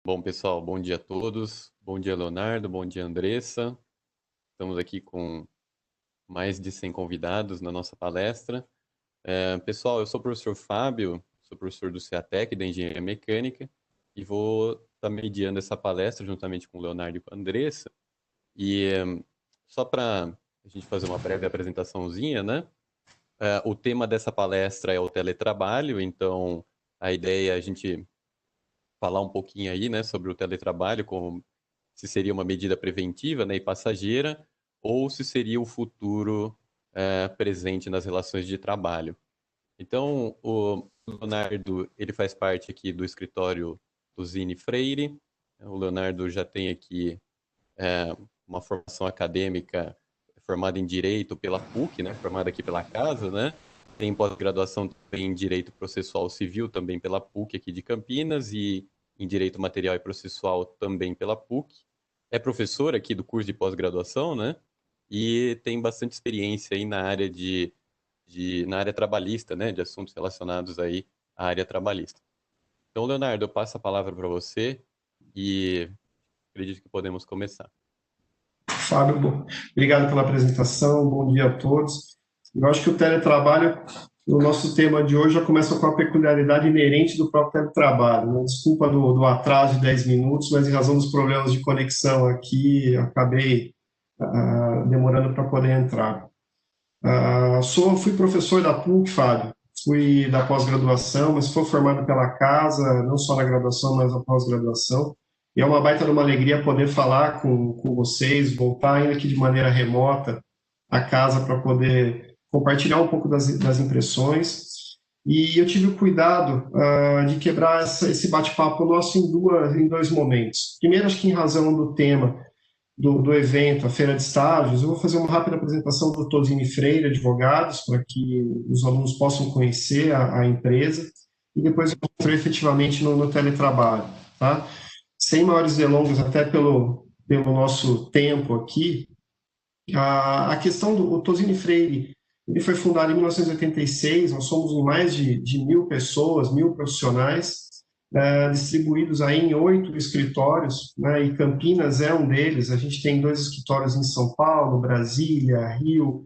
Bom, pessoal, bom dia a todos. Bom dia, Leonardo. Bom dia, Andressa. Estamos aqui com mais de 100 convidados na nossa palestra. Pessoal, eu sou o professor Fábio, sou professor do CEATEC, da Engenharia Mecânica, e vou estar mediando essa palestra juntamente com o Leonardo e com a Andressa. E só para a gente fazer uma breve apresentaçãozinha, né? O tema dessa palestra é o teletrabalho, então a ideia é a gente falar um pouquinho aí, né, sobre o teletrabalho, como se seria uma medida preventiva, né, e passageira, ou se seria o futuro presente nas relações de trabalho. Então, o Leonardo, ele faz parte aqui do escritório do Zine Freire. O Leonardo já tem aqui uma formação acadêmica formada em Direito pela PUC, né, formada aqui pela casa, né? Tem pós-graduação também em Direito Processual Civil também pela PUC aqui de Campinas e em Direito Material e Processual também pela PUC. É professor aqui do curso de pós-graduação, né? E tem bastante experiência aí na área na área trabalhista, né? De assuntos relacionados aí à área trabalhista. Então, Leonardo, eu passo a palavra para você e acredito que podemos começar. Fábio, obrigado pela apresentação, bom dia a todos. Eu acho que o teletrabalho, o nosso tema de hoje já começa com a peculiaridade inerente do próprio teletrabalho, né? Desculpa do atraso de 10 minutos, mas em razão dos problemas de conexão aqui, acabei demorando para poder entrar. Fui professor da PUC, Fábio, fui da pós-graduação, mas fui formado pela casa, não só na graduação, mas na pós-graduação. E é uma baita de uma alegria poder falar com vocês, voltar ainda que de maneira remota à casa para poder compartilhar um pouco das impressões. E eu tive o cuidado de quebrar esse bate-papo nosso em dois momentos. Primeiro, acho que em razão do tema do evento, a Feira de Estágios, eu vou fazer uma rápida apresentação do Tosini Freire, advogados, para que os alunos possam conhecer a empresa, e depois eu entro efetivamente no teletrabalho, tá? Sem maiores delongas, até pelo nosso tempo aqui, a questão do Tosini Freire, ele foi fundado em 1986, nós somos em mais de 1.000 pessoas, 1.000 profissionais, distribuídos aí em 8 escritórios, né, e Campinas é um deles. A gente tem 2 escritórios em São Paulo, Brasília, Rio,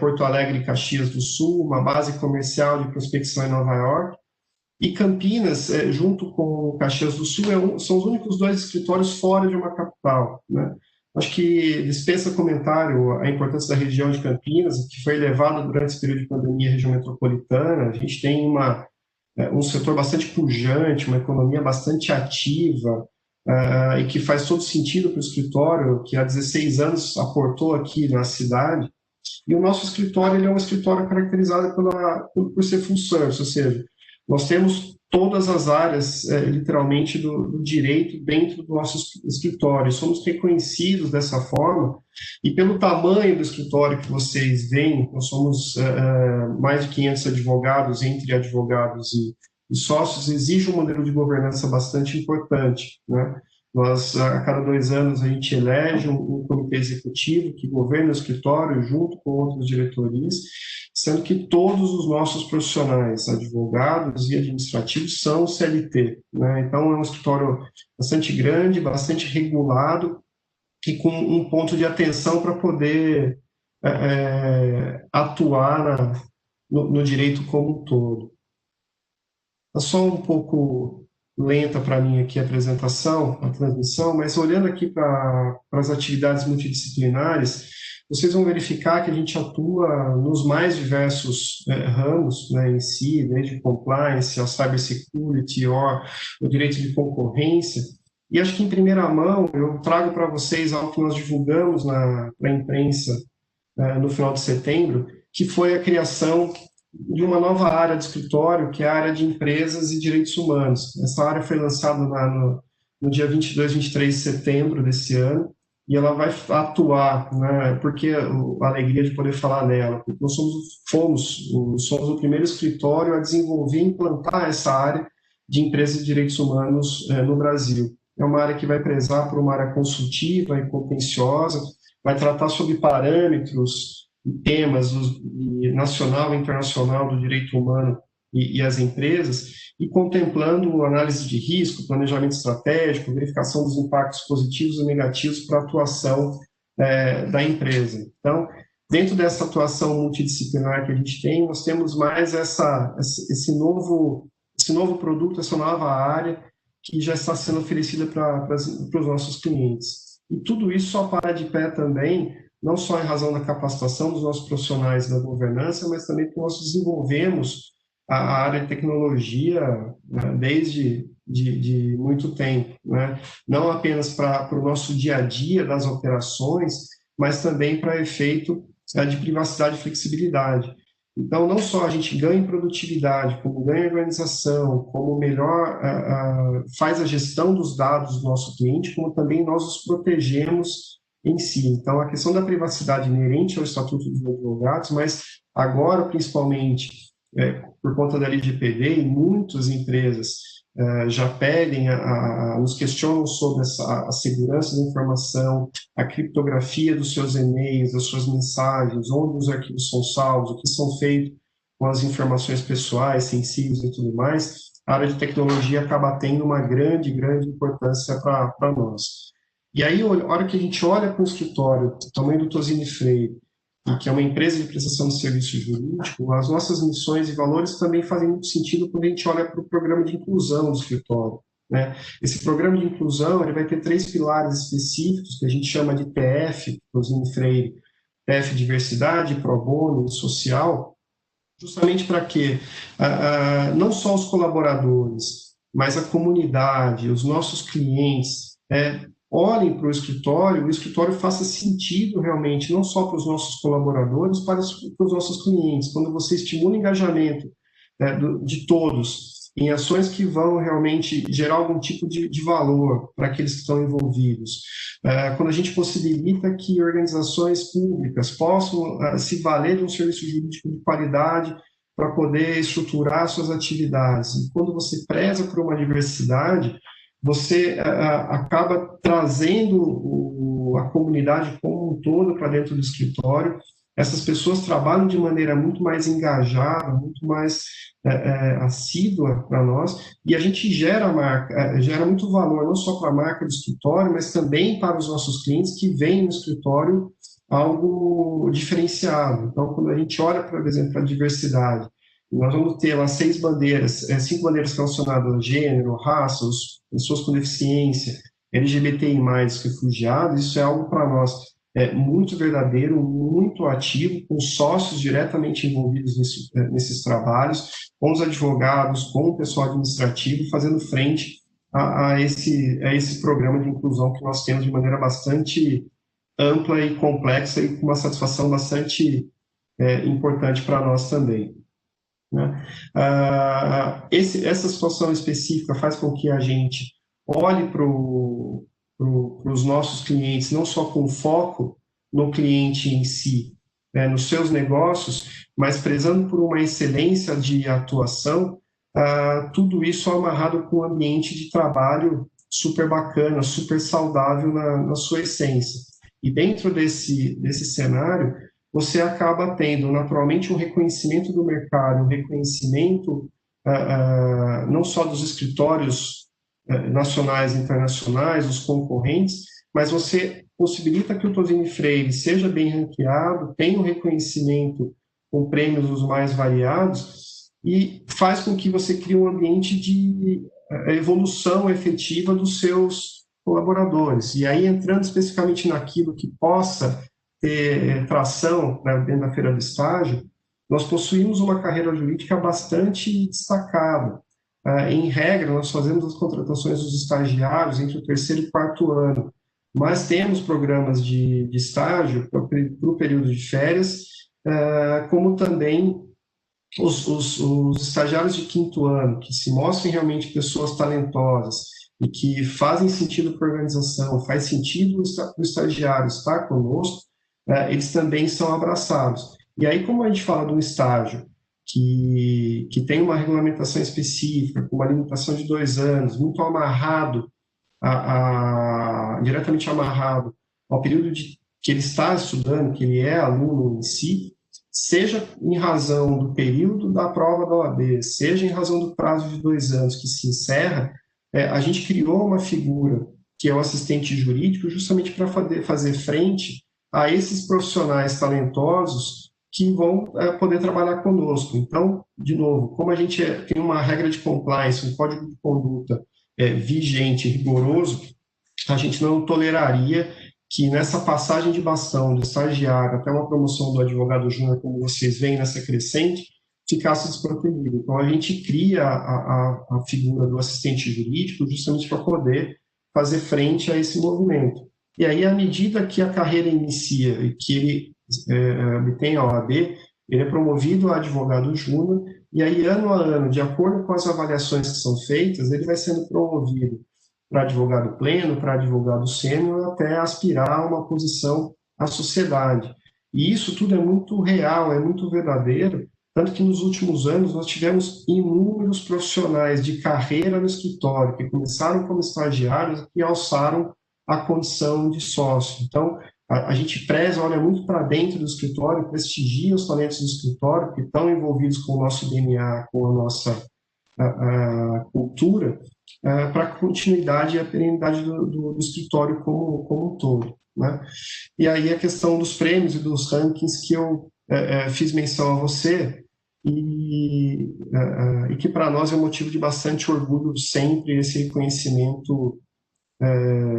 Porto Alegre e Caxias do Sul, uma base comercial de prospecção em Nova York. E Campinas, junto com Caxias do Sul, são os únicos 2 escritórios fora de uma capital, né? Acho que dispensa comentário a importância da região de Campinas, que foi elevada durante esse período de pandemia à região metropolitana. A gente tem um setor bastante pujante, uma economia bastante ativa, e que faz todo sentido para o escritório, que há 16 anos aportou aqui na cidade. E o nosso escritório, ele é um escritório caracterizado por ser full service, ou seja, nós temos todas as áreas, literalmente, do direito dentro do nosso escritório. Somos reconhecidos dessa forma, e pelo tamanho do escritório que vocês veem, nós somos mais de 500 advogados, entre advogados e sócios, exige um modelo de governança bastante importante, né? Nós, a cada 2 anos, a gente elege um comitê executivo que governa o escritório junto com outras diretorias, sendo que todos os nossos profissionais, advogados e administrativos, são CLT, né? Então, é um escritório bastante grande, bastante regulado e com um ponto de atenção para poder atuar no direito como um todo. Está só um pouco lenta para mim aqui a apresentação, a transmissão, mas olhando aqui para as atividades multidisciplinares, vocês vão verificar que a gente atua nos mais diversos ramos, né, em si, desde compliance, ao cybersecurity, o direito de concorrência. E acho que, em primeira mão, eu trago para vocês algo que nós divulgamos para a imprensa no final de setembro, que foi a criação de uma nova área de escritório, que é a área de empresas e direitos humanos. Essa área foi lançada no dia 22, 23 de setembro desse ano, e ela vai atuar, né, porque a alegria de poder falar nela, porque nós somos o primeiro escritório a desenvolver e implantar essa área de empresas e direitos humanos no Brasil. É uma área que vai prezar por uma área consultiva e contenciosa, vai tratar sobre parâmetros e temas nacional e internacional do direito humano e as empresas, e contemplando análise de risco, planejamento estratégico, verificação dos impactos positivos e negativos para a atuação da empresa. Então, dentro dessa atuação multidisciplinar que a gente tem, nós temos mais esse novo produto, essa nova área que já está sendo oferecida para os nossos clientes. E tudo isso só para de pé também, não só em razão da capacitação dos nossos profissionais da governança, mas também porque nós desenvolvemos a área de tecnologia, né, desde de muito tempo, né? Não apenas para o nosso dia a dia das operações, mas também para efeito de privacidade e flexibilidade. Então, não só a gente ganha em produtividade, como ganha em organização, como melhor faz a gestão dos dados do nosso cliente, como também nós os protegemos em si. Então, a questão da privacidade inerente ao Estatuto dos Advogados, mas agora, principalmente, por conta da LGPD, e muitas empresas já pedem, nos questionam sobre a segurança da informação, a criptografia dos seus e-mails, das suas mensagens, onde os arquivos são salvos, o que são feitos com as informações pessoais, sensíveis e tudo mais. A área de tecnologia acaba tendo uma grande importância para nós. E aí, a hora que a gente olha para o escritório, o tamanho do Tosini Freire, que é uma empresa de prestação de serviço jurídico, as nossas missões e valores também fazem muito sentido quando a gente olha para o programa de inclusão do escritório, né? Esse programa de inclusão ele vai ter 3 pilares específicos, que a gente chama de TF, Tosini Freire, TF Diversidade, Pro Bono e Social, justamente para que não só os colaboradores, mas a comunidade, os nossos clientes, olhem para o escritório faça sentido realmente, não só para os nossos colaboradores, para os nossos clientes. Quando você estimula o engajamento de todos em ações que vão realmente gerar algum tipo de valor para aqueles que estão envolvidos. Quando a gente possibilita que organizações públicas possam se valer de um serviço jurídico de qualidade para poder estruturar suas atividades. E quando você preza por uma diversidade, você acaba trazendo a comunidade como um todo para dentro do escritório. Essas pessoas trabalham de maneira muito mais engajada, muito mais assídua para nós, e a gente gera muito valor, não só para a marca do escritório, mas também para os nossos clientes que veem no escritório algo diferenciado. Então, quando a gente olha, por exemplo, para a diversidade, nós vamos ter lá 5 bandeiras relacionadas a gênero, raça, pessoas com deficiência, LGBTI+, refugiados. Isso é algo para nós muito verdadeiro, muito ativo, com sócios diretamente envolvidos nesses trabalhos, com os advogados, com o pessoal administrativo, fazendo frente a esse programa de inclusão que nós temos de maneira bastante ampla e complexa e com uma satisfação bastante importante para nós também. Né? Essa situação específica faz com que a gente olhe para os nossos clientes, não só com foco no cliente em si, nos seus negócios, mas prezando por uma excelência de atuação, tudo isso amarrado com um ambiente de trabalho super bacana, super saudável na sua essência. E dentro desse cenário, você acaba tendo naturalmente um reconhecimento do mercado, um reconhecimento não só dos escritórios nacionais e internacionais, os concorrentes, mas você possibilita que o Tosini Freire seja bem ranqueado, tenha um reconhecimento com prêmios os mais variados e faz com que você crie um ambiente de evolução efetiva dos seus colaboradores. E aí, entrando especificamente naquilo que possa ter tração dentro da Feira do Estágio, nós possuímos uma carreira jurídica bastante destacada. Em regra, nós fazemos as contratações dos estagiários entre o 3º e 4º ano, mas temos programas de estágio para o período de férias, como também os estagiários de 5º ano, que se mostrem realmente pessoas talentosas e que fazem sentido para a organização, faz sentido o estagiário estar conosco, eles também são abraçados. E aí, como a gente fala de um estágio que tem uma regulamentação específica, com uma limitação de 2 anos, muito amarrado, diretamente amarrado ao período que ele está estudando, que ele é aluno em si, seja em razão do período da prova da OAB, seja em razão do prazo de 2 anos que se encerra, a gente criou uma figura que é o assistente jurídico justamente para fazer frente a esses profissionais talentosos que vão poder trabalhar conosco. Então, de novo, como a gente tem uma regra de compliance, um código de conduta vigente, rigoroso, a gente não toleraria que nessa passagem de bastão do estagiário até uma promoção do advogado júnior, como vocês veem nessa crescente, ficasse desprotegido. Então, a gente cria a figura do assistente jurídico justamente para poder fazer frente a esse movimento. E aí, à medida que a carreira inicia e que ele obtém a OAB, ele é promovido a advogado júnior, e aí, ano a ano, de acordo com as avaliações que são feitas, ele vai sendo promovido para advogado pleno, para advogado sênior, até aspirar a uma posição à sociedade. E isso tudo é muito real, é muito verdadeiro, tanto que nos últimos anos nós tivemos inúmeros profissionais de carreira no escritório, que começaram como estagiários e alçaram a condição de sócio. Então, a gente preza, olha muito para dentro do escritório, prestigia os talentos do escritório, que estão envolvidos com o nosso DNA, com a nossa cultura, para a continuidade e a perenidade do escritório como um todo. Né? E aí a questão dos prêmios e dos rankings que eu fiz menção a você, e que para nós é motivo de bastante orgulho sempre esse reconhecimento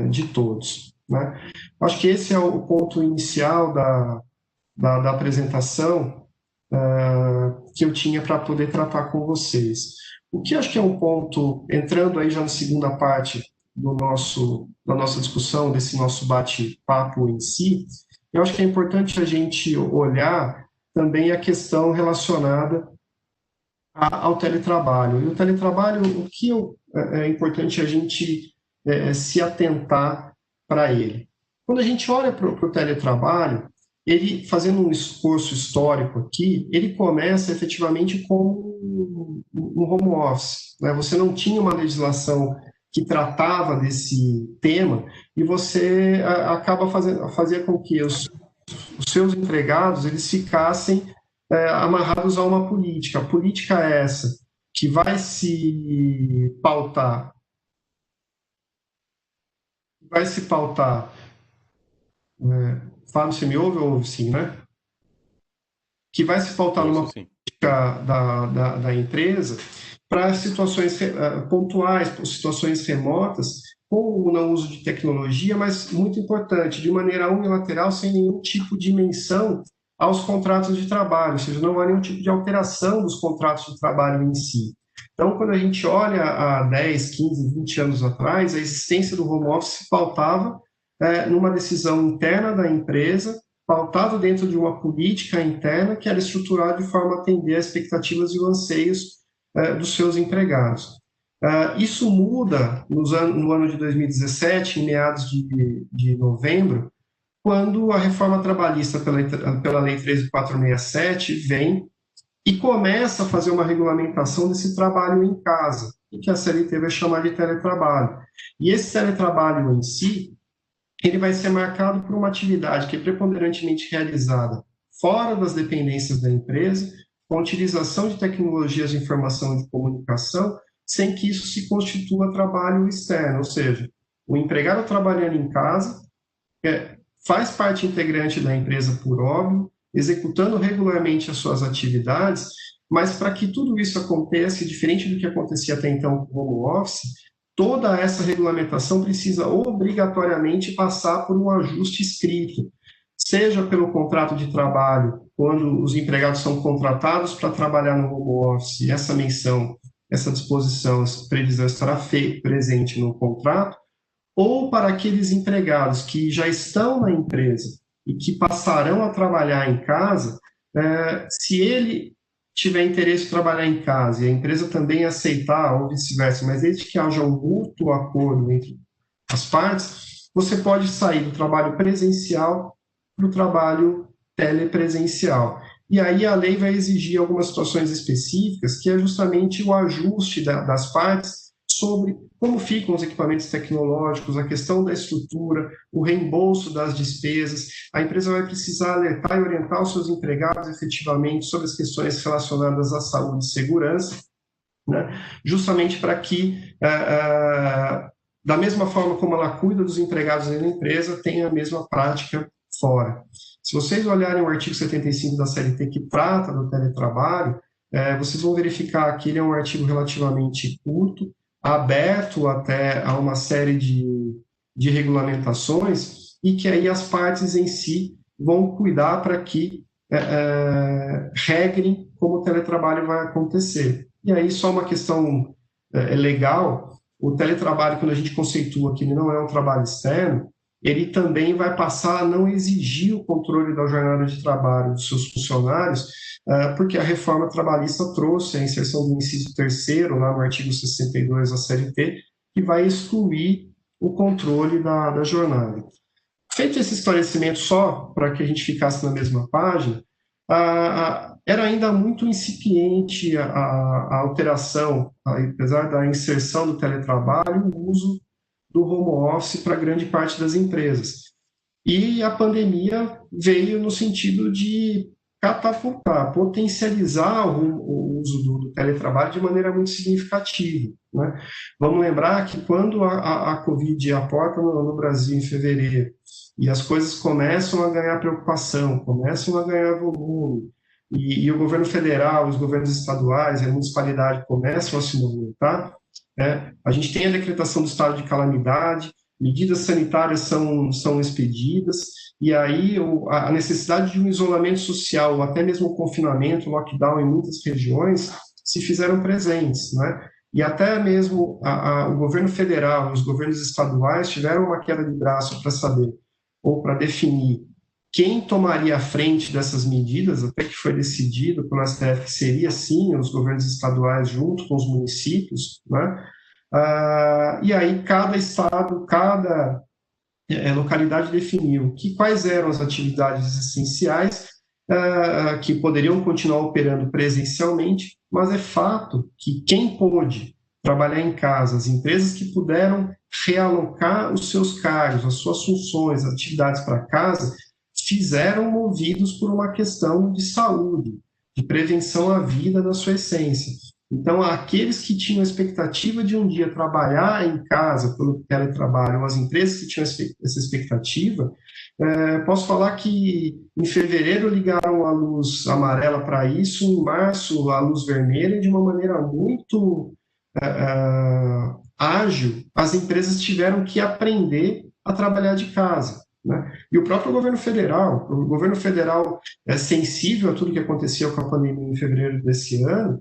de todos. Né? Acho que esse é o ponto inicial da apresentação que eu tinha para poder tratar com vocês. O que acho que é um ponto, entrando aí já na segunda parte da nossa discussão, desse nosso bate-papo em si, eu acho que é importante a gente olhar também a questão relacionada ao teletrabalho. E o teletrabalho, o que é importante a gente se atentar para ele. Quando a gente olha para o teletrabalho, ele, fazendo um esforço histórico aqui, ele começa efetivamente com um home office. Né? Você não tinha uma legislação que tratava desse tema e você acaba fazia com que os seus empregados eles ficassem amarrados a uma política. A política é essa, que vai se pautar Fábio, você me ouve ou ouve sim, né? Que vai se pautar numa política da empresa para situações pontuais, situações remotas, com o não uso de tecnologia, mas muito importante, de maneira unilateral, sem nenhum tipo de menção aos contratos de trabalho, ou seja, não há nenhum tipo de alteração dos contratos de trabalho em si. Então, quando a gente olha há 10, 15, 20 anos atrás, a existência do home office se pautava numa decisão interna da empresa, pautado dentro de uma política interna que era estruturada de forma a atender às expectativas e anseios dos seus empregados. Isso muda no ano de 2017, em meados de novembro, quando a reforma trabalhista pela Lei 13.467 vem e começa a fazer uma regulamentação desse trabalho em casa, que a CLT vai chamar de teletrabalho. E esse teletrabalho em si, ele vai ser marcado por uma atividade que é preponderantemente realizada fora das dependências da empresa, com a utilização de tecnologias de informação e de comunicação, sem que isso se constitua trabalho externo, ou seja, o empregado trabalhando em casa faz parte integrante da empresa por óbvio, executando regularmente as suas atividades, mas para que tudo isso aconteça, diferente do que acontecia até então com o home office, toda essa regulamentação precisa obrigatoriamente passar por um ajuste escrito, seja pelo contrato de trabalho, quando os empregados são contratados para trabalhar no home office, essa menção, essa disposição, essa previsão estará presente no contrato, ou para aqueles empregados que já estão na empresa e que passarão a trabalhar em casa, se ele tiver interesse em trabalhar em casa e a empresa também aceitar, ou vice-versa, mas desde que haja um mútuo acordo entre as partes, você pode sair do trabalho presencial para o trabalho telepresencial. E aí a lei vai exigir algumas situações específicas, que é justamente o ajuste das partes sobre como ficam os equipamentos tecnológicos, a questão da estrutura, o reembolso das despesas. A empresa vai precisar alertar e orientar os seus empregados efetivamente sobre as questões relacionadas à saúde e segurança, né? Justamente para que, da mesma forma como ela cuida dos empregados na empresa, tenha a mesma prática fora. Se vocês olharem o artigo 75 da CLT, que trata do teletrabalho, vocês vão verificar que ele é um artigo relativamente curto, aberto até a uma série de regulamentações, e que aí as partes em si vão cuidar para que regrem como o teletrabalho vai acontecer. E aí, só uma questão legal, o teletrabalho, quando a gente conceitua que ele não é um trabalho externo, ele também vai passar a não exigir o controle da jornada de trabalho dos seus funcionários, porque a reforma trabalhista trouxe a inserção do inciso 3º, lá no artigo 62 da CLT, que vai excluir o controle da jornada. Feito esse esclarecimento só para que a gente ficasse na mesma página, era ainda muito incipiente a alteração, apesar da inserção do teletrabalho, o uso do home office para grande parte das empresas. E a pandemia veio no sentido de catapultar, potencializar o uso do teletrabalho de maneira muito significativa, né? Vamos lembrar que quando a Covid aporta no Brasil em fevereiro e as coisas começam a ganhar preocupação, começam a ganhar volume, e o governo federal, os governos estaduais e a municipalidade começam a se movimentar, a gente tem a decretação do estado de calamidade, medidas sanitárias são expedidas, e aí a necessidade de um isolamento social, ou até mesmo o confinamento, lockdown em muitas regiões, se fizeram presentes, né? E até mesmo o governo federal e os governos estaduais tiveram uma queda de braço para saber, ou para definir, quem tomaria a frente dessas medidas, até que foi decidido pelo STF que seria, sim, os governos estaduais junto com os municípios, né? E aí cada estado, cada localidade definiu quais eram as atividades essenciais que poderiam continuar operando presencialmente, mas é fato que quem pôde trabalhar em casa, as empresas que puderam realocar os seus cargos, as suas funções, atividades para casa, fizeram movidos por uma questão de saúde, de prevenção à vida na sua essência. Então, aqueles que tinham a expectativa de um dia trabalhar em casa pelo teletrabalho, ou as empresas que tinham essa expectativa, posso falar que em fevereiro ligaram a luz amarela para isso, em março a luz vermelha, de uma maneira muito ágil, as empresas tiveram que aprender a trabalhar de casa, né? E o próprio governo federal é sensível a tudo que acontecia com a pandemia em fevereiro desse ano,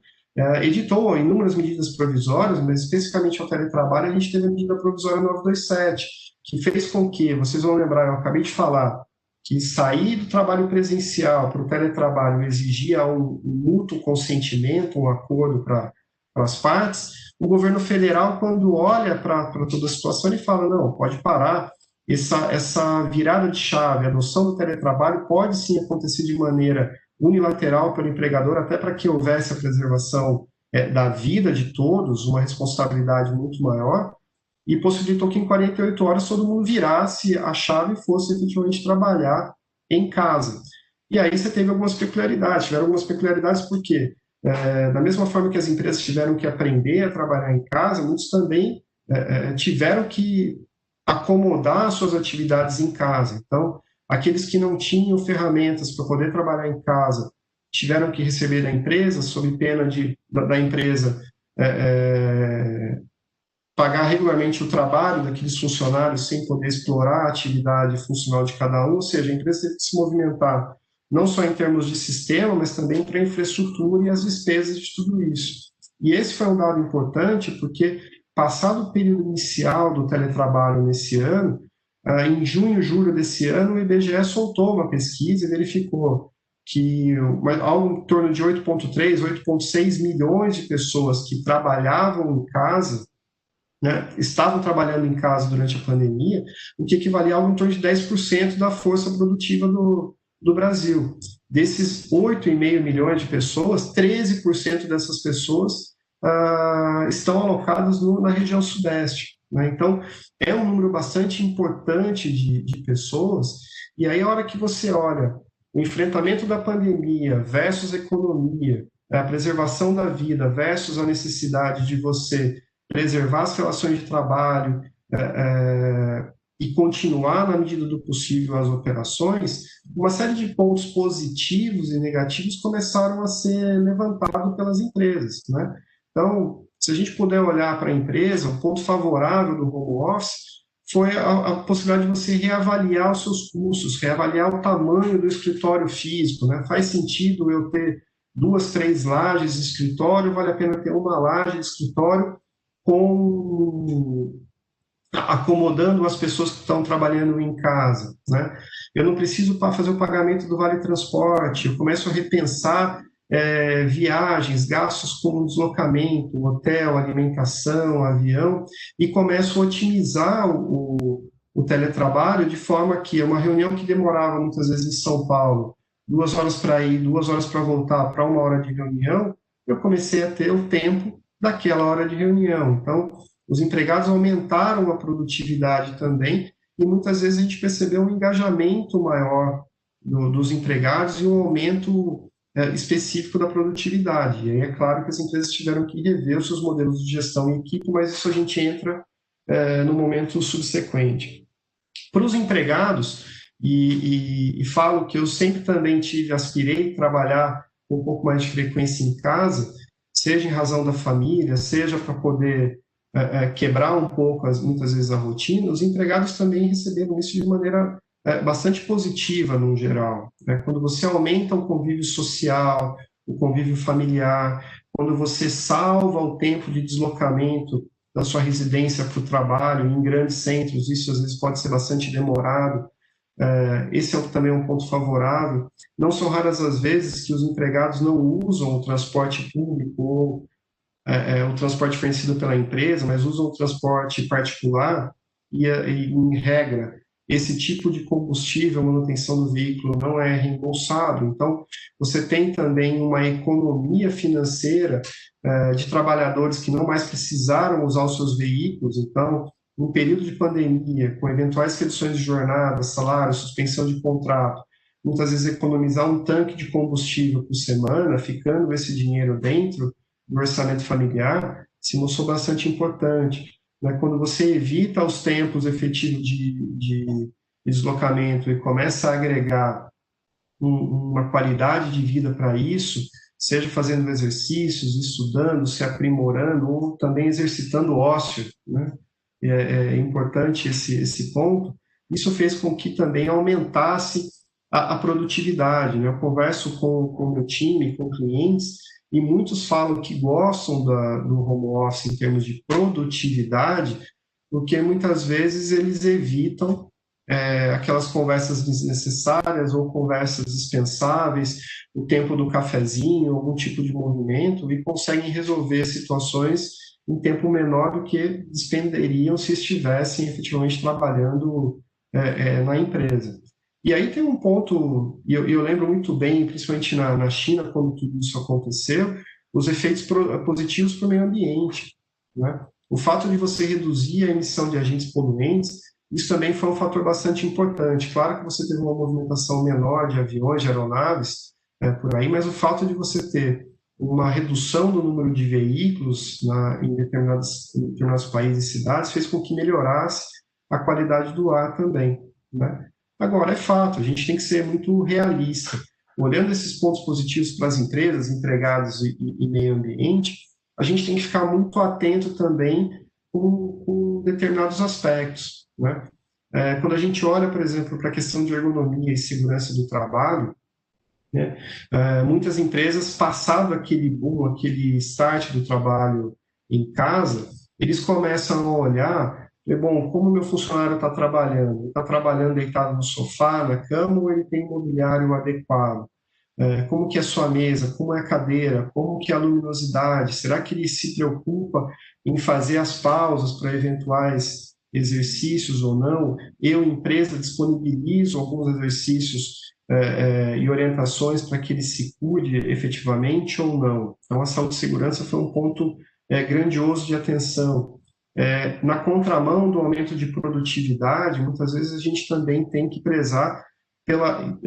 editou inúmeras medidas provisórias, mas especificamente ao teletrabalho, a gente teve a medida provisória 927, que fez com que, vocês vão lembrar, eu acabei de falar, que sair do trabalho presencial para o teletrabalho exigia um mútuo consentimento, um acordo para as partes. O governo federal, quando olha para toda a situação, ele fala, não, pode parar, essa virada de chave, a adoção do teletrabalho pode sim acontecer de maneira unilateral pelo empregador, até para que houvesse a preservação da vida de todos, uma responsabilidade muito maior, e possibilitou que em 48 horas todo mundo virasse a chave e fosse efetivamente trabalhar em casa. E aí você teve algumas peculiaridades, tiveram algumas peculiaridades porque, da mesma forma que as empresas tiveram que aprender a trabalhar em casa, muitos também tiveram que acomodar suas atividades em casa. Então, aqueles que não tinham ferramentas para poder trabalhar em casa tiveram que receber da empresa, sob pena da empresa pagar regularmente o trabalho daqueles funcionários sem poder explorar a atividade funcional de cada um, ou seja, a empresa teve que se movimentar não só em termos de sistema, mas também para a infraestrutura e as despesas de tudo isso. E esse foi um dado importante porque, passado o período inicial do teletrabalho nesse ano, em junho, julho desse ano, o IBGE soltou uma pesquisa e verificou que algo em torno de 8,3, 8,6 milhões de pessoas que trabalhavam em casa, né, estavam trabalhando em casa durante a pandemia, o que equivalia a algo em torno de 10% da força produtiva do Brasil. Desses 8,5 milhões de pessoas, 13% dessas pessoas estão alocadas na região sudeste, né? Então, é um número bastante importante de pessoas, e aí a hora que você olha o enfrentamento da pandemia versus a economia, a preservação da vida versus a necessidade de você preservar as relações de trabalho, e continuar, na medida do possível, as operações, uma série de pontos positivos e negativos começaram a ser levantados pelas empresas, né? Então, se a gente puder olhar para a empresa, o ponto favorável do home office foi a possibilidade de você reavaliar os seus custos, reavaliar o tamanho do escritório físico, né? Faz sentido eu ter 2, 3 lajes de escritório, vale a pena ter uma laje de escritório com acomodando as pessoas que estão trabalhando em casa, né? Eu não preciso para fazer o pagamento do vale transporte, eu começo a repensar viagens, gastos como deslocamento, hotel, alimentação, avião, e começo a otimizar o teletrabalho de forma que uma reunião que demorava muitas vezes em São Paulo 2 horas para ir, 2 horas para voltar, para 1 hora de reunião, eu comecei a ter o tempo daquela hora de reunião. Então, os empregados aumentaram a produtividade também, e muitas vezes a gente percebeu um engajamento maior dos empregados e um aumento específico da produtividade. E aí é claro que as empresas tiveram que rever os seus modelos de gestão em equipe, mas isso a gente entra no momento subsequente. Para os empregados, e falo que eu sempre também aspirei a trabalhar com um pouco mais de frequência em casa, seja em razão da família, seja para poder quebrar um pouco, muitas vezes, a rotina, os empregados também receberam isso de maneira bastante positiva, no geral. Né? Quando você aumenta o convívio social, o convívio familiar, quando você salva o tempo de deslocamento da sua residência para o trabalho, em grandes centros, isso às vezes pode ser bastante demorado. Esse também um ponto favorável. Não são raras as vezes que os empregados não usam o transporte público ou o transporte fornecido pela empresa, mas usam o transporte particular e em regra, esse tipo de combustível, manutenção do veículo não é reembolsado. Então, você tem também uma economia financeira de trabalhadores que não mais precisaram usar os seus veículos. Então, em período de pandemia, com eventuais reduções de jornada, salário, suspensão de contrato, muitas vezes economizar um tanque de combustível por semana, ficando esse dinheiro dentro do orçamento familiar, se mostrou bastante importante. Né? Quando você evita os tempos efetivos de deslocamento e começa a agregar uma qualidade de vida para isso, seja fazendo exercícios, estudando, se aprimorando, ou também exercitando ócio, né? É importante esse ponto. Isso fez com que também aumentasse a produtividade, né? Eu converso com o meu time, com clientes, e muitos falam que gostam do home office em termos de produtividade, porque muitas vezes eles evitam aquelas conversas desnecessárias ou conversas dispensáveis, o tempo do cafezinho, algum tipo de movimento, e conseguem resolver situações em tempo menor do que despenderiam se estivessem efetivamente trabalhando na empresa. E aí tem um ponto, e eu lembro muito bem, principalmente na China, quando tudo isso aconteceu, os efeitos positivos para o meio ambiente, né? O fato de você reduzir a emissão de agentes poluentes, isso também foi um fator bastante importante. Claro que você teve uma movimentação menor de aviões, de aeronaves, por aí, mas o fato de você ter uma redução do número de veículos em determinados países e cidades fez com que melhorasse a qualidade do ar também, né? Agora, é fato, a gente tem que ser muito realista. Olhando esses pontos positivos para as empresas, empregados e meio ambiente, a gente tem que ficar muito atento também com determinados aspectos, né? Quando a gente olha, por exemplo, para a questão de ergonomia e segurança do trabalho, né, muitas empresas, passado aquele boom, aquele start do trabalho em casa, eles começam a olhar, bom, como o meu funcionário está trabalhando? Ele está trabalhando deitado no sofá, na cama, ou ele tem mobiliário adequado? Como que é a sua mesa? Como é a cadeira? Como que é a luminosidade? Será que ele se preocupa em fazer as pausas para eventuais exercícios ou não? Eu, empresa, disponibilizo alguns exercícios e orientações para que ele se cuide efetivamente ou não. Então, a saúde e segurança foi um ponto grandioso de atenção. Na contramão do aumento de produtividade, muitas vezes a gente também tem que prezar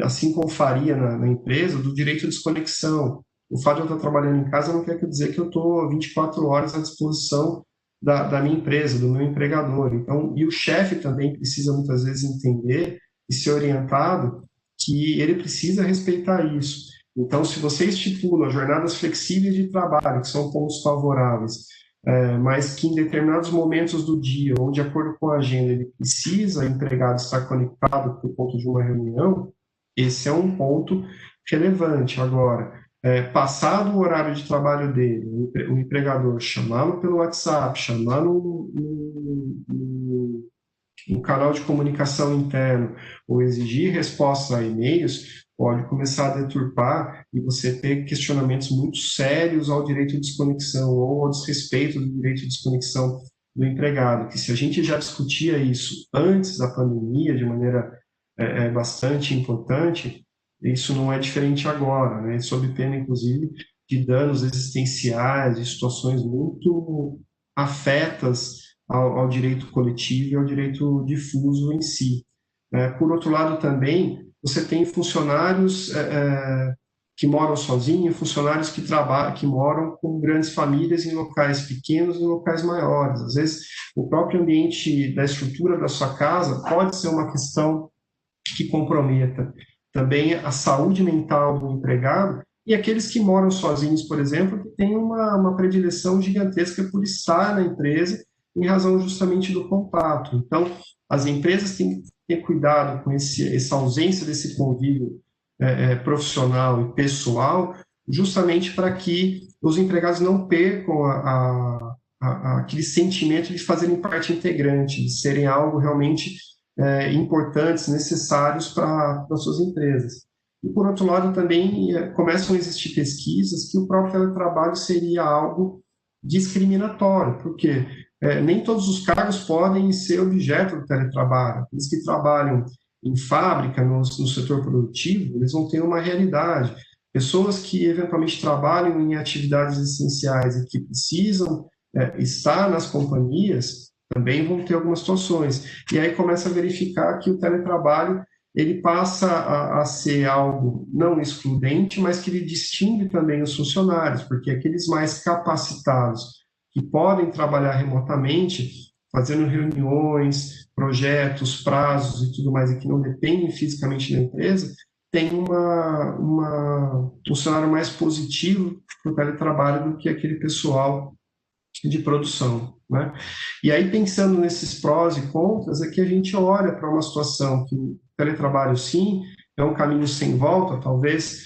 assim como faria na empresa, do direito de desconexão. O fato de eu estar trabalhando em casa não quer dizer que eu estou 24 horas à disposição da minha empresa, do meu empregador. Então, e o chefe também precisa muitas vezes entender e ser orientado que ele precisa respeitar isso. Então, se você estipula jornadas flexíveis de trabalho, que são pontos favoráveis, mas que em determinados momentos do dia, ou de acordo com a agenda, ele precisa, o empregado, estar conectado por conta de uma reunião, esse é um ponto relevante. Agora, passado o horário de trabalho dele, o empregador chamá-lo pelo WhatsApp, chamá-lo no canal de comunicação interno, ou exigir resposta a e-mails, pode começar a deturpar e você ter questionamentos muito sérios ao direito de desconexão ou ao desrespeito do direito de desconexão do empregado, que se a gente já discutia isso antes da pandemia de maneira bastante importante, isso não é diferente agora, né? Sob pena, inclusive, de danos existenciais, de situações muito afetas ao direito coletivo e ao direito difuso em si. Por outro lado, também, você tem funcionários que moram sozinhos, funcionários que moram com grandes famílias em locais pequenos e em locais maiores. Às vezes, o próprio ambiente da estrutura da sua casa pode ser uma questão que comprometa também a saúde mental do empregado e aqueles que moram sozinhos, por exemplo, que têm uma predileção gigantesca por estar na empresa em razão justamente do contato. Então, as empresas têm que ter cuidado com essa ausência desse convívio profissional e pessoal, justamente para que os empregados não percam aquele sentimento de fazerem parte integrante, de serem algo realmente importantes, necessários para as suas empresas. E, por outro lado, também começam a existir pesquisas que o próprio teletrabalho seria algo discriminatório, porque nem todos os cargos podem ser objeto do teletrabalho. Aqueles que trabalham em fábrica, no setor produtivo, eles vão ter uma realidade. Pessoas que eventualmente trabalham em atividades essenciais e que precisam estar nas companhias, também vão ter algumas situações. E aí começa a verificar que o teletrabalho ele passa a ser algo não excludente, mas que ele distingue também os funcionários, porque aqueles mais capacitados que podem trabalhar remotamente, fazendo reuniões, projetos, prazos e tudo mais, e que não dependem fisicamente da empresa, tem um cenário mais positivo para o teletrabalho do que aquele pessoal de produção, né? E aí, pensando nesses prós e contras, é que a gente olha para uma situação que o teletrabalho, sim, é um caminho sem volta, talvez,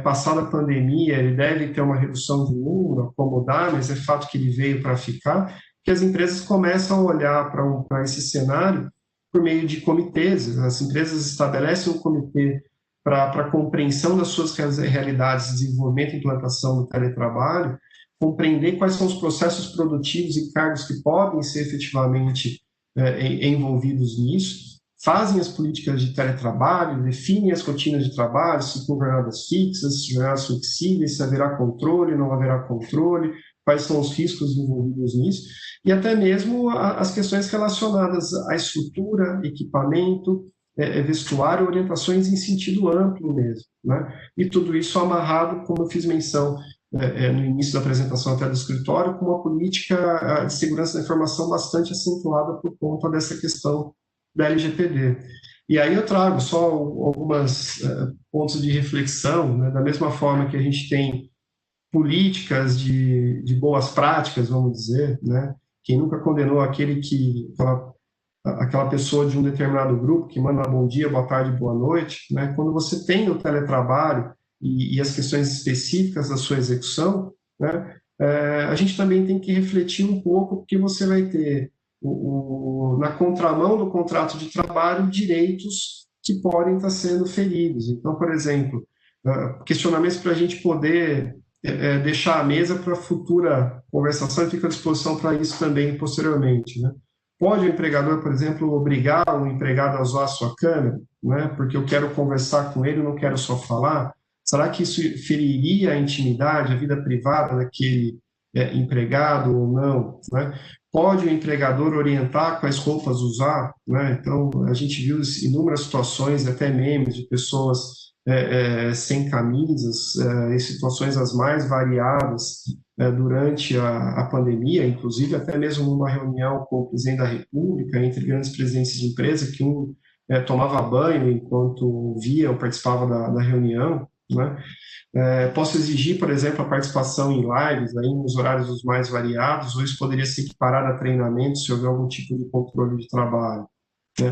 passada a pandemia, ele deve ter uma redução de número, acomodar, mas é fato que ele veio para ficar, que as empresas começam a olhar para esse cenário por meio de comitês. As empresas estabelecem um comitê para a compreensão das suas realidades, desenvolvimento e implantação do teletrabalho, compreender quais são os processos produtivos e cargos que podem ser efetivamente envolvidos nisso, fazem as políticas de teletrabalho, definem as rotinas de trabalho, se com jornadas fixas, se jornadas flexíveis, se haverá controle, não haverá controle, quais são os riscos envolvidos nisso, e até mesmo as questões relacionadas à estrutura, equipamento, vestuário, orientações em sentido amplo mesmo, né? E tudo isso amarrado, como eu fiz menção no início da apresentação até do escritório, com uma política de segurança da informação bastante acentuada por conta dessa questão da LGPD. E aí eu trago só alguns pontos de reflexão, né? Da mesma forma que a gente tem políticas de boas práticas, vamos dizer, né? Quem nunca condenou aquela pessoa de um determinado grupo que manda bom dia, boa tarde, boa noite, né? Quando você tem o teletrabalho e as questões específicas da sua execução, né? A gente também tem que refletir um pouco, porque você vai ter, na contramão do contrato de trabalho, direitos que podem estar sendo feridos. Então, por exemplo, questionamentos para a gente poder deixar a mesa para futura conversação, e fico à disposição para isso também posteriormente, né? Pode o empregador, por exemplo, obrigar o empregado a usar a sua câmera, né? Porque eu quero conversar com ele, não quero só falar? Será que isso feriria a intimidade, a vida privada empregado ou não, né? Pode o empregador orientar quais roupas usar, né? Então, a gente viu inúmeras situações, até memes, de pessoas sem camisas, em situações as mais variadas durante a pandemia, inclusive até mesmo numa reunião com o presidente da República, entre grandes presidentes de empresa, que um tomava banho enquanto via ou participava da reunião, né? Posso exigir, por exemplo, a participação em lives, aí, nos horários os mais variados, ou isso poderia ser equiparado a treinamento, se houver algum tipo de controle de trabalho.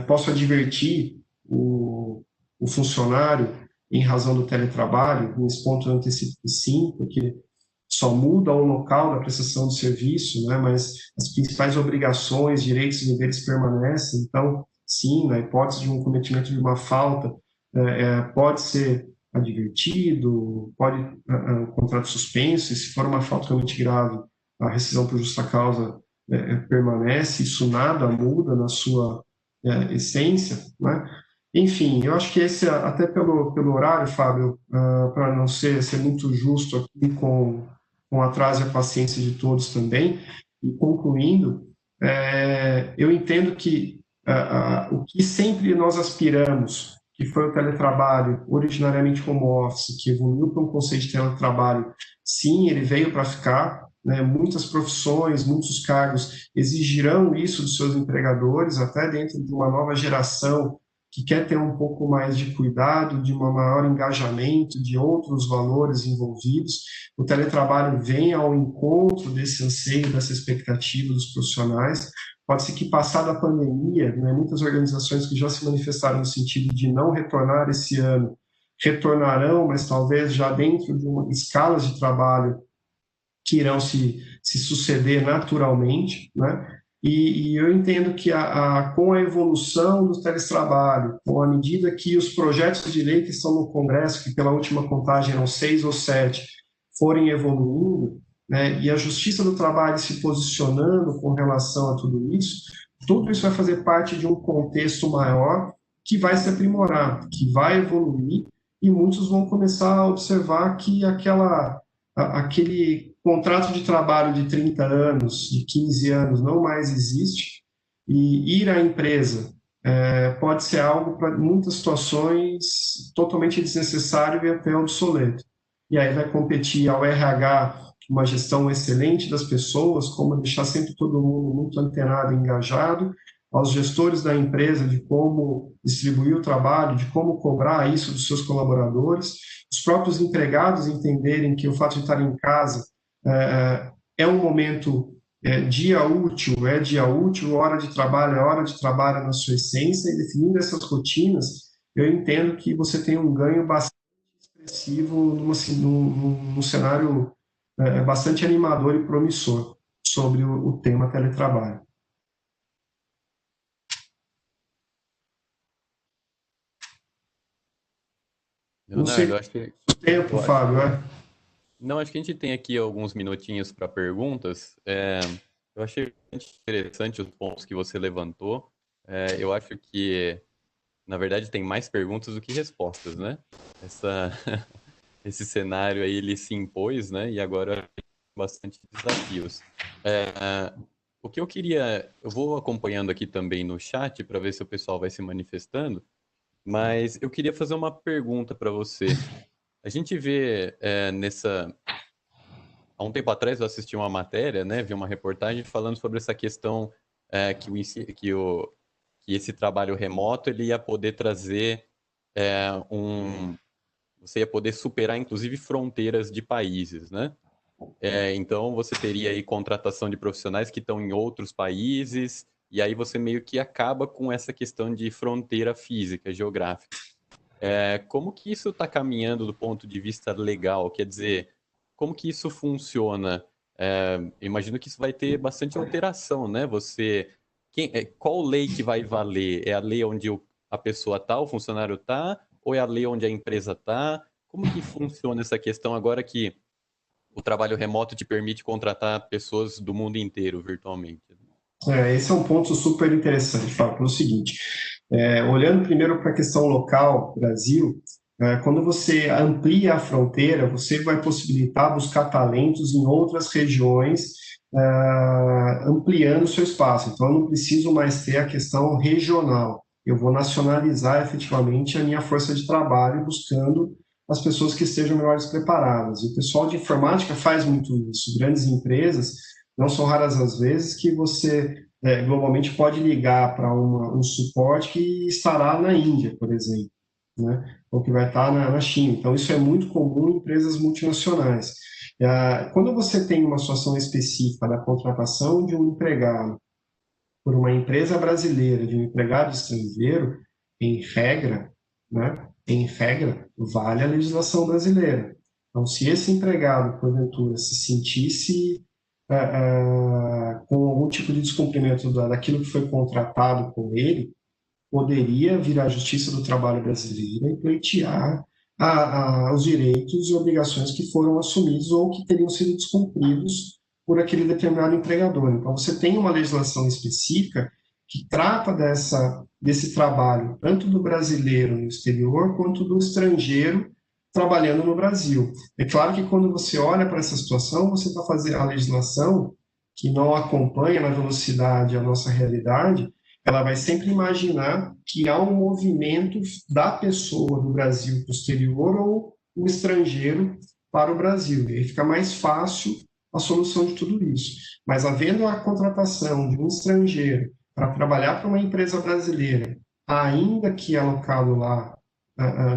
Posso advertir o funcionário em razão do teletrabalho, nesse ponto eu antecipo que sim, porque só muda o local da prestação de serviço, né, mas as principais obrigações, direitos e deveres permanecem. Então, sim, na hipótese de um cometimento de uma falta, pode ser advertido, pode o contrato suspenso, e se for uma falta realmente grave, a rescisão por justa causa permanece, isso nada muda na sua essência, né? Enfim, eu acho que esse, até pelo horário, Fábio, para não ser muito justo aqui com o atraso e a paciência de todos também, e concluindo, eu entendo que o que sempre nós aspiramos, que foi o teletrabalho, originariamente como office, que evoluiu para um conceito de teletrabalho, sim, ele veio para ficar, né? Muitas profissões, muitos cargos exigirão isso dos seus empregadores, até dentro de uma nova geração que quer ter um pouco mais de cuidado, de um maior engajamento, de outros valores envolvidos. O teletrabalho vem ao encontro desse anseio, dessa expectativa dos profissionais. Pode ser que, passada a pandemia, né, muitas organizações que já se manifestaram no sentido de não retornar esse ano, retornarão, mas talvez já dentro de uma escalas de trabalho que irão se suceder naturalmente, né? E eu entendo que com a evolução do teletrabalho, com a medida que os projetos de lei que estão no Congresso, que pela última contagem eram 6 ou 7, forem evoluindo, né, e a Justiça do Trabalho se posicionando com relação a tudo isso vai fazer parte de um contexto maior que vai se aprimorar, que vai evoluir, e muitos vão começar a observar que aquele contrato de trabalho de 30 anos, de 15 anos, não mais existe, e ir à empresa pode ser algo, para muitas situações, totalmente desnecessário e até obsoleto. E aí vai competir ao RH uma gestão excelente das pessoas, como deixar sempre todo mundo muito antenado e engajado, aos gestores da empresa de como distribuir o trabalho, de como cobrar isso dos seus colaboradores, os próprios empregados entenderem que o fato de estar em casa é um momento, dia útil, hora de trabalho é hora de trabalho na sua essência, e definindo essas rotinas, eu entendo que você tem um ganho bastante expressivo num cenário bastante animador e promissor sobre o tema teletrabalho. Não sei Leonardo, acho que o tempo, eu acho Fábio, Não, acho que a gente tem aqui alguns minutinhos para perguntas. Eu achei bastante interessante os pontos que você levantou. Eu acho que, na verdade, tem mais perguntas do que respostas, né? Essa, esse cenário aí, ele se impôs, né? E agora tem bastante desafios. O que eu queria... Eu vou acompanhando aqui também no chat para ver se o pessoal vai se manifestando, mas eu queria fazer uma pergunta para você. A gente vê há um tempo atrás eu assisti uma matéria, né, vi uma reportagem falando sobre essa questão que, que esse trabalho remoto ele ia poder trazer você ia poder superar inclusive fronteiras de países, né? Então você teria aí contratação de profissionais que estão em outros países e aí você meio que acaba com essa questão de fronteira física, geográfica. Como que isso está caminhando do ponto de vista legal? Quer dizer, como que isso funciona? Imagino que isso vai ter bastante alteração, né? Qual lei que vai valer? É a lei onde a pessoa está, o funcionário está, ou é a lei onde a empresa está? Como que funciona essa questão agora que o trabalho remoto te permite contratar pessoas do mundo inteiro virtualmente? esse é um ponto super interessante, Fábio, pelo seguinte, olhando primeiro para a questão local, Brasil, Quando você amplia a fronteira, você vai possibilitar buscar talentos em outras regiões, ampliando o seu espaço. Então, eu não preciso mais ter a questão regional. Eu vou nacionalizar efetivamente a minha força de trabalho, buscando as pessoas que estejam melhores preparadas. E o pessoal de informática faz muito isso. Grandes empresas, não são raras as vezes que você globalmente pode ligar para um suporte que estará na Índia, por exemplo, né? Ou que vai estar na China. Então, isso é muito comum em empresas multinacionais. Quando você tem uma situação específica da contratação de um empregado por uma empresa brasileira, de um empregado estrangeiro, em regra, né, em regra, vale a legislação brasileira. Então, se esse empregado, porventura, se sentisse com algum tipo de descumprimento daquilo que foi contratado com ele, poderia vir à Justiça do Trabalho brasileira e pleitear os direitos e obrigações que foram assumidos ou que teriam sido descumpridos por aquele determinado empregador. Então, você tem uma legislação específica que trata desse trabalho, tanto do brasileiro no exterior, quanto do estrangeiro trabalhando no Brasil. É claro que quando você olha para essa situação, você está fazendo a legislação que não acompanha na velocidade a nossa realidade, ela vai sempre imaginar que há um movimento da pessoa do Brasil para o exterior ou o estrangeiro para o Brasil. E aí fica mais fácil a solução de tudo isso. Mas havendo a contratação de um estrangeiro para trabalhar para uma empresa brasileira, ainda que alocado lá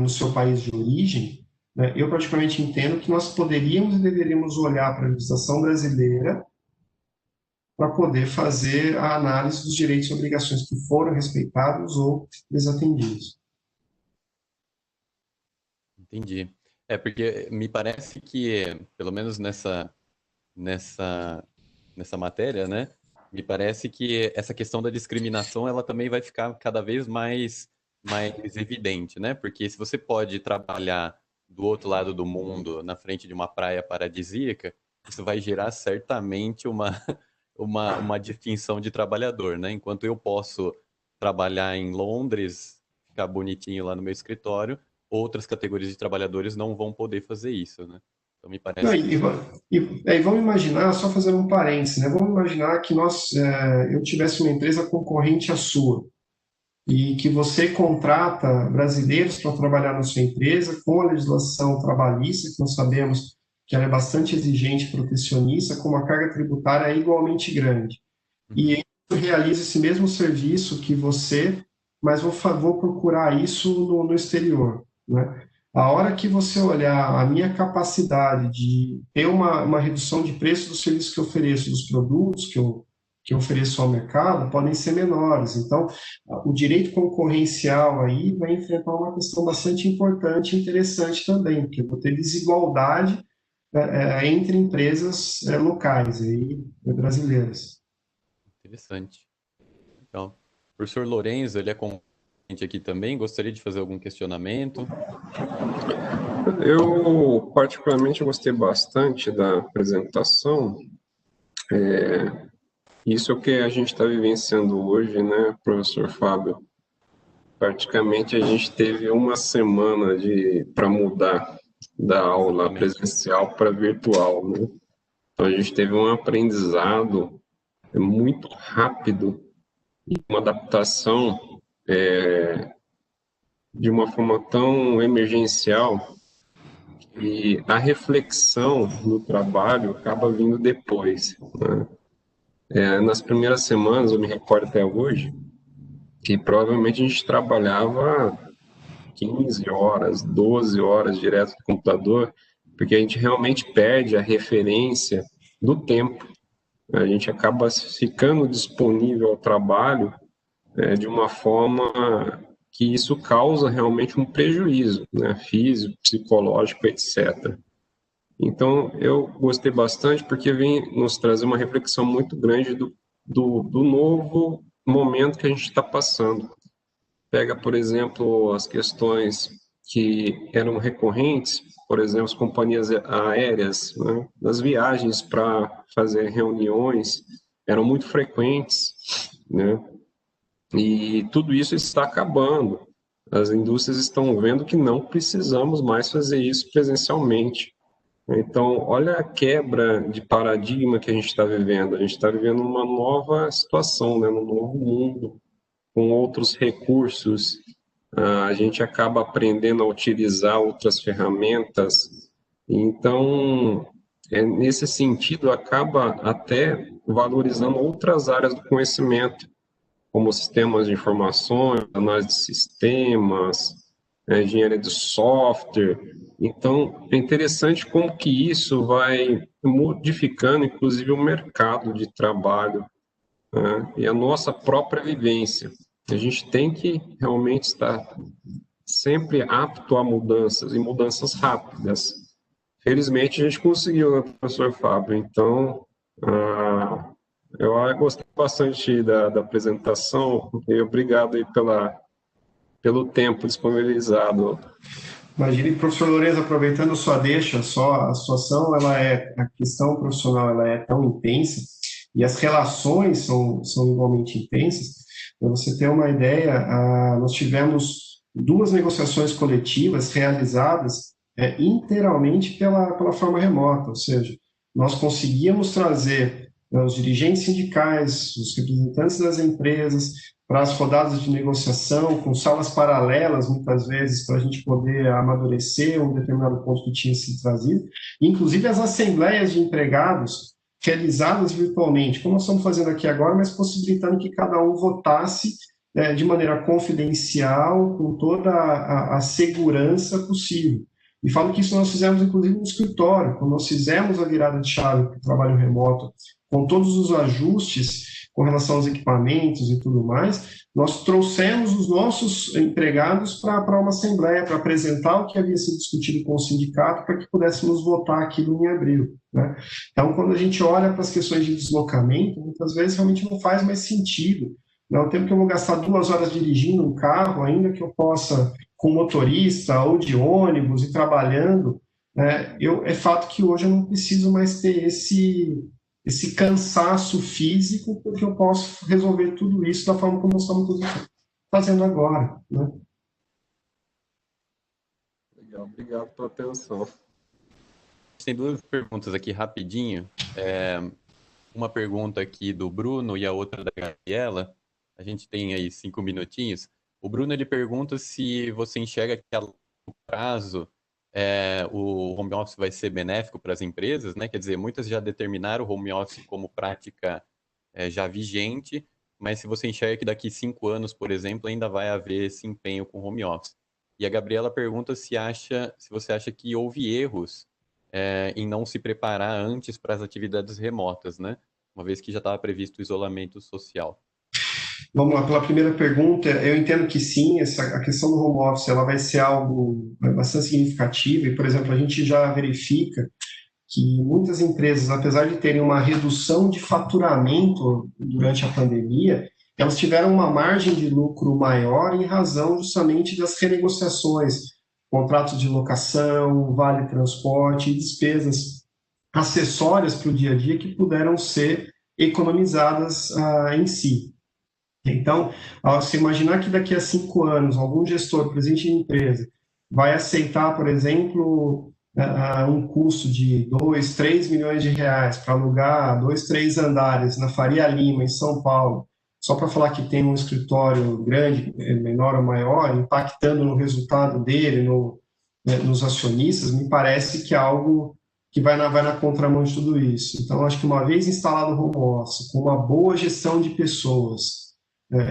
no seu país de origem, né, eu praticamente entendo que nós poderíamos e deveríamos olhar para a legislação brasileira para poder fazer a análise dos direitos e obrigações que foram respeitados ou desatendidos. Entendi. É, porque me parece que, pelo menos nessa, nessa matéria, né? Me parece que essa questão da discriminação, ela também vai ficar cada vez mais evidente, né? Porque se você pode trabalhar do outro lado do mundo, na frente de uma praia paradisíaca, isso vai gerar certamente uma distinção de trabalhador, né? Enquanto eu posso trabalhar em Londres, ficar bonitinho lá no meu escritório, outras categorias de trabalhadores não vão poder fazer isso, né? Então me Não, parece que isso vamos imaginar, só fazendo um parênteses, né? Vamos imaginar que eu tivesse uma empresa concorrente à sua e que você contrata brasileiros para trabalhar na sua empresa com a legislação trabalhista, que nós sabemos que ela é bastante exigente e protecionista, com uma carga tributária igualmente grande. E uhum, eu realizo esse mesmo serviço que você, mas vou procurar isso no exterior, né? A hora que você olhar a minha capacidade de ter uma redução de preço dos serviços que eu ofereço, dos produtos que eu ofereço ao mercado, podem ser menores. Então, o direito concorrencial aí vai enfrentar uma questão bastante importante e interessante também, porque eu vou ter desigualdade entre empresas locais aí, brasileiras. interessante. Então, o professor Lorenzo, ele é concorrente aqui também, gostaria de fazer algum questionamento? Eu, particularmente, gostei bastante da apresentação. Isso é o que a gente está vivenciando hoje, né, professor Fábio? Praticamente a gente teve uma semana para mudar da aula Exatamente. presencial para virtual, né? Então a gente teve um aprendizado muito rápido, uma adaptação de uma forma tão emergencial e a reflexão no trabalho acaba vindo depois, né? Nas primeiras semanas, eu me recordo até hoje, que provavelmente a gente trabalhava 15 horas, 12 horas direto do computador, porque a gente realmente perde a referência do tempo. A gente acaba ficando disponível ao trabalho de uma forma que isso causa realmente um prejuízo, né, físico, psicológico, etc. Então, eu gostei bastante porque vem nos trazer uma reflexão muito grande do novo momento que a gente está passando. Pega, por exemplo, as questões que eram recorrentes, por exemplo, as companhias aéreas, né? As viagens para fazer reuniões eram muito frequentes, né? E tudo isso está acabando. as indústrias estão vendo que não precisamos mais fazer isso presencialmente. Então, olha a quebra de paradigma que a gente está vivendo. A gente está vivendo uma nova situação, né? Um novo mundo, com outros recursos. A gente acaba aprendendo a utilizar outras ferramentas. Então, nesse sentido, acaba até valorizando outras áreas do conhecimento, como sistemas de informações, análise de sistemas, engenharia de software. Então, é interessante como que isso vai modificando, inclusive, o mercado de trabalho, né? E a nossa própria vivência. A gente tem que realmente estar sempre apto a mudanças, e mudanças rápidas. Felizmente, a gente conseguiu, né, professor Fábio? Então, eu gostei bastante da apresentação e obrigado aí pelo tempo disponibilizado. Imagine, professor Lourenço, aproveitando sua deixa, só a situação, a questão profissional, ela é tão intensa e as relações são igualmente intensas. Para você ter uma ideia, nós tivemos 2 negociações coletivas realizadas inteiramente pela forma remota, ou seja, nós conseguíamos trazer os dirigentes sindicais, os representantes das empresas, para as rodadas de negociação, com salas paralelas, muitas vezes, para a gente poder amadurecer um determinado ponto que tinha sido trazido. Inclusive, as assembleias de empregados realizadas virtualmente, como nós estamos fazendo aqui agora, mas possibilitando que cada um votasse de maneira confidencial, com toda a segurança possível. E falo que isso nós fizemos, inclusive, no escritório, quando nós fizemos a virada de chave para o trabalho remoto, com todos os ajustes com relação aos equipamentos e tudo mais, nós trouxemos os nossos empregados para uma assembleia, para apresentar o que havia sido discutido com o sindicato, para que pudéssemos votar aquilo em abril, né? Então, quando a gente olha para as questões de deslocamento, muitas vezes realmente não faz mais sentido. Não, o tempo que eu vou gastar 2 horas dirigindo um carro, ainda que eu possa, com motorista ou de ônibus e trabalhando, né, é fato que hoje eu não preciso mais ter esse cansaço físico, porque eu posso resolver tudo isso da forma como nós estamos fazendo agora, né? Legal, obrigado pela atenção. Tem 2 perguntas aqui rapidinho. Uma pergunta aqui do Bruno e a outra da Gabriela. A gente tem aí 5 minutinhos. O Bruno, ele pergunta se você enxerga que a longo prazo o home office vai ser benéfico para as empresas, né? Quer dizer, muitas já determinaram o home office como prática já vigente, mas se você enxerga que daqui 5 anos, por exemplo, ainda vai haver esse empenho com home office. E a Gabriela pergunta se você acha que houve erros em não se preparar antes para as atividades remotas, né? Uma vez que já estava previsto o isolamento social. Vamos lá, pela primeira pergunta, eu entendo que sim, a questão do home office ela vai ser algo bastante significativo e, por exemplo, a gente já verifica que muitas empresas, apesar de terem uma redução de faturamento durante a pandemia, elas tiveram uma margem de lucro maior em razão justamente das renegociações, contratos de locação, vale transporte e despesas acessórias para o dia a dia que puderam ser economizadas em si. Então, se imaginar que daqui a 5 anos algum gestor presente em empresa vai aceitar, por exemplo, um custo de 2, 3 milhões de reais para alugar 2, 3 andares na Faria Lima, em São Paulo, só para falar que tem um escritório grande, menor ou maior, impactando no resultado dele, nos acionistas, me parece que é algo que vai na contramão de tudo isso. Então, acho que uma vez instalado o home office, com uma boa gestão de pessoas,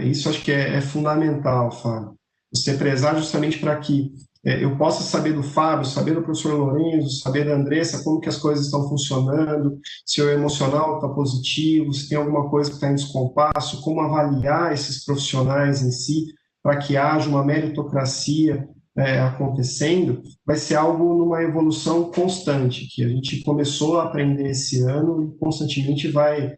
isso acho que é fundamental, Fábio. Você prezar justamente para que eu possa saber do Fábio, saber do professor Lourenço, saber da Andressa, como que as coisas estão funcionando, se o emocional está positivo, se tem alguma coisa que está em descompasso, como avaliar esses profissionais em si, para que haja uma meritocracia acontecendo, vai ser algo numa evolução constante, que a gente começou a aprender esse ano e constantemente vai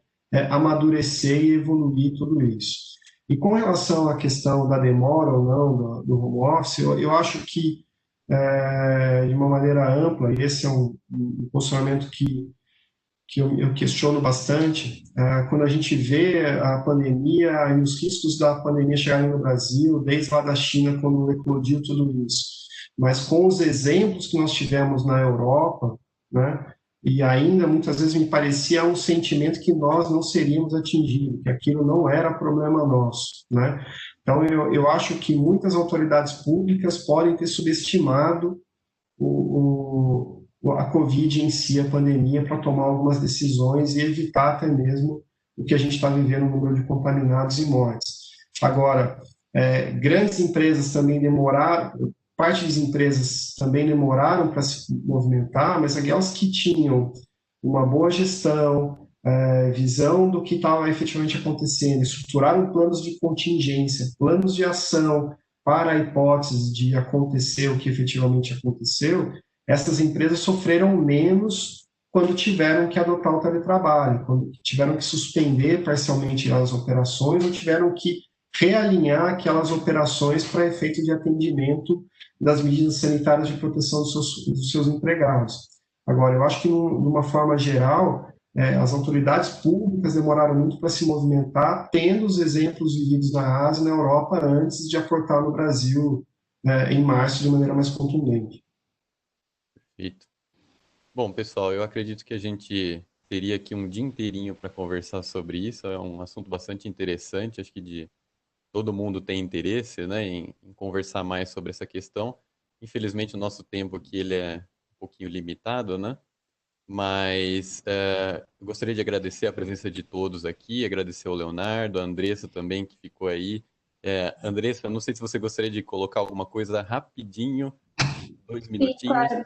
amadurecer e evoluir tudo isso. E com relação à questão da demora ou não do home office, eu acho que, de uma maneira ampla, e esse é um posicionamento que que eu questiono bastante, quando a gente vê a pandemia e os riscos da pandemia chegarem no Brasil, desde lá da China, quando eclodiu tudo isso. Mas com os exemplos que nós tivemos na Europa, né, e ainda muitas vezes me parecia um sentimento que nós não seríamos atingidos, que aquilo não era problema nosso, né? Então, eu acho que muitas autoridades públicas podem ter subestimado a Covid em si, a pandemia, para tomar algumas decisões e evitar até mesmo o que a gente está vivendo, o número de contaminados e mortes. Agora, grandes empresas também demoraram, parte das empresas também demoraram para se movimentar, mas aquelas que tinham uma boa gestão, visão do que estava efetivamente acontecendo, estruturaram planos de contingência, planos de ação para a hipótese de acontecer o que efetivamente aconteceu, essas empresas sofreram menos quando tiveram que adotar o teletrabalho, quando tiveram que suspender parcialmente as operações ou tiveram que realinhar aquelas operações para efeito de atendimento das medidas sanitárias de proteção dos seus empregados. Agora, eu acho que, de uma forma geral, as autoridades públicas demoraram muito para se movimentar, tendo os exemplos vividos na Ásia e na Europa antes de aportar no Brasil, né, em março, de maneira mais contundente. Perfeito. Bom, pessoal, eu acredito que a gente teria aqui um dia inteirinho para conversar sobre isso. É um assunto bastante interessante, acho que todo mundo tem interesse, né, em conversar mais sobre essa questão. Infelizmente, o nosso tempo aqui ele é um pouquinho limitado, né? Mas eu gostaria de agradecer a presença de todos aqui, agradecer ao Leonardo, a Andressa também, que ficou aí. Andressa, não sei se você gostaria de colocar alguma coisa rapidinho, dois Sim, minutinhos. claro.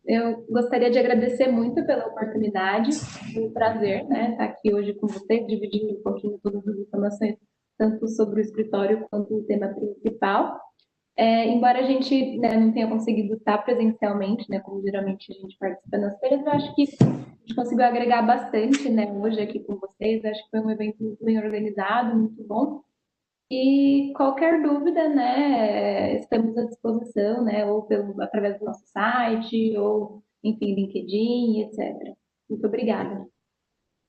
Eu gostaria de agradecer muito pela oportunidade, foi um prazer, né, estar aqui hoje com você, dividindo um pouquinho todas as informações, tanto sobre o escritório quanto o tema principal. Embora a gente, né, não tenha conseguido estar presencialmente, né, como geralmente a gente participa nas feiras, eu acho que a gente conseguiu agregar bastante, né, hoje aqui com vocês. Acho que foi um evento muito bem organizado, muito bom. E qualquer dúvida, né, estamos à disposição, né, ou através do nosso site, ou, enfim, LinkedIn, etc. Muito obrigada.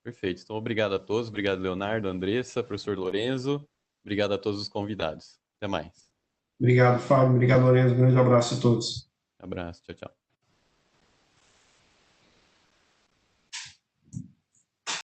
Perfeito. Então, obrigado a todos. Obrigado, Leonardo, Andressa, professor Lorenzo. Obrigado a todos os convidados. Até mais. Obrigado, Fábio. Obrigado, Lorenzo. Um grande abraço a todos. Abraço. Tchau, tchau.